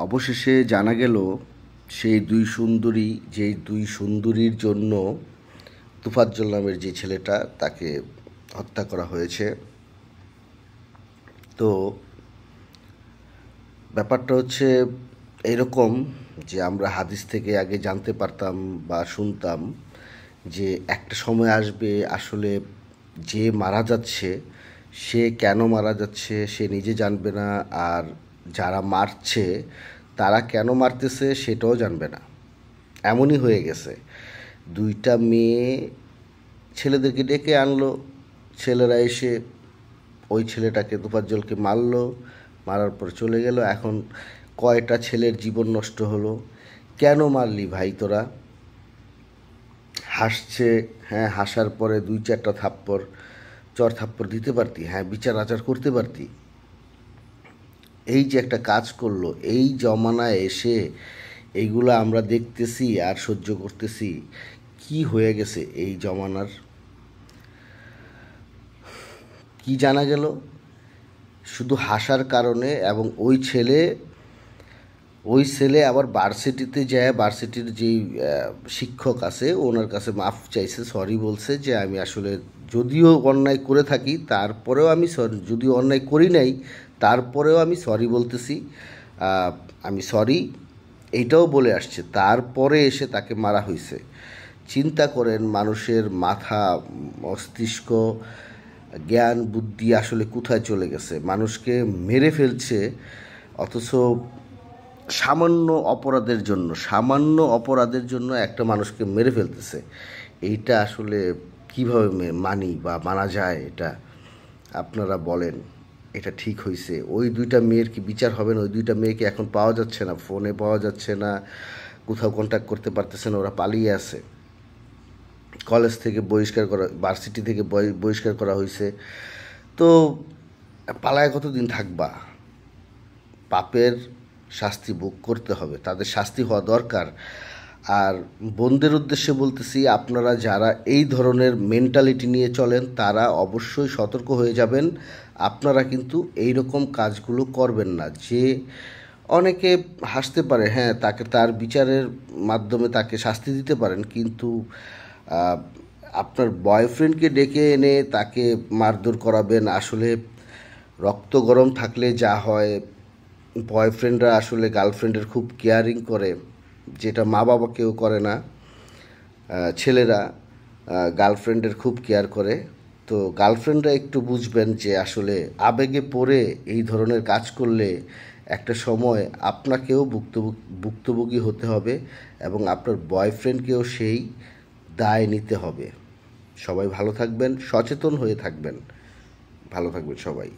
অবশেষে জানা গেল সেই দুই সুন্দরীর জন্য তোফাজ্জল নামের যে ছেলেটা তাকে হত্যা করা হয়েছে। তো ব্যাপারটা হচ্ছে এরকম যে আমরা হাদিস থেকে আগে জানতে পারতাম বা শুনতাম যে একটা সময় আসবে আসলে যে মারা যাচ্ছে সে কেন মারা যাচ্ছে সে নিজে জানবে না, আর যারা মারছে তারা কেন মারতেছে সেটাও জানবে না। এমনই হয়ে গেছে। দুইটা মেয়ে ছেলেদেরকে ডেকে আনলো, ছেলেরা এসে ওই ছেলেটাকে তোফাজ্জলকে মারলো, মারার পর চলে গেল। এখন কয়টা ছেলের জীবন নষ্ট হলো। কেন মারলি ভাই তোরা? হাসছে, হ্যাঁ, হাসার পরে দুই চারটা চর থাপ্পড় দিতে পারতি, হ্যাঁ, বিচার আচার করতে পারতি। এই যে একটা কাজ করলো, এই জমানায় এসে এইগুলো আমরা দেখতেছি আর সহ্য করতেছি। কি হয়ে গেছে এই জমানার? কি জানা গেল? শুধু হাসার কারণে, এবং ওই ছেলে আবার ভার্সিটিতে যায়, ভার্সিটির যেই শিক্ষক আছে ওনার কাছে মাফ চাইছে, সরি বলছে যে আমি আসলে যদিও অন্যায় করে থাকি তারপরেও আমি সরি, যদিও অন্যায় করি নাই তারপরেও আমি সরি বলতেছি, আমি সরি, এইটাও বলে আসছে। তারপরে এসে তাকে মারা হয়েছে। চিন্তা করেন মানুষের মাথা, মস্তিষ্ক, জ্ঞান বুদ্ধি আসলে কোথায় চলে গেছে। মানুষকে মেরে ফেলছে, অথচ সামান্য অপরাধের জন্য একটা মানুষকে মেরে ফেলতেছে। এইটা আসলে কিভাবে মানি বা মানা যায়? এটা আপনারা বলেন, এটা ঠিক হয়েছে? ওই দুইটা মেয়ের কি বিচার হবে না? ওই দুইটা মেয়েকে এখন পাওয়া যাচ্ছে না, ফোনে পাওয়া যাচ্ছে না, কোথাও কন্ট্যাক্ট করতে পারতেছে না, ওরা পালিয়ে আছে। কলেজ থেকে বহিষ্কার করা, ভার্সিটি থেকে বহিষ্কার করা হয়েছে। তো পালায় কতদিন থাকবা? পাপের শাস্তি ভোগ করতে হবে, তাদের শাস্তি হওয়া দরকার। আর বোনদের উদ্দেশ্যে বলতেছি, আপনারা যারা এই ধরনের মেন্টালিটি নিয়ে চলেন তারা অবশ্যই সতর্ক হয়ে যাবেন। আপনারা কিন্তু এই রকম কাজগুলো করবেন না। যে অনেকে হাসতে পারে, হ্যাঁ, তাকে তার বিচারের মাধ্যমে তাকে শাস্তি দিতে পারেন, কিন্তু আহ, আপনার বয়ফ্রেন্ডকে ডেকে এনে তাকে মারধর করাবেন। আসলে রক্ত গরম থাকলে যা হয়, বয়ফ্রেন্ডরা আসলে গার্লফ্রেন্ডের খুব কেয়ারিং করে, যেটা মা বাবা কেউ করে না। ছেলেরা গার্লফ্রেন্ডের খুব কেয়ার করে। তো গার্লফ্রেন্ডরা একটু বুঝবেন যে আসলে আবেগে পড়ে এই ধরনের কাজ করলে একটা সময় আপনাকেও ভুক্তভোগী হতে হবে, এবং আপনার বয়ফ্রেন্ডকেও সেই দায় নিতে হবে। সবাই ভালো থাকবেন, সচেতন হয়ে থাকবেন। ভালো থাকবেন সবাই।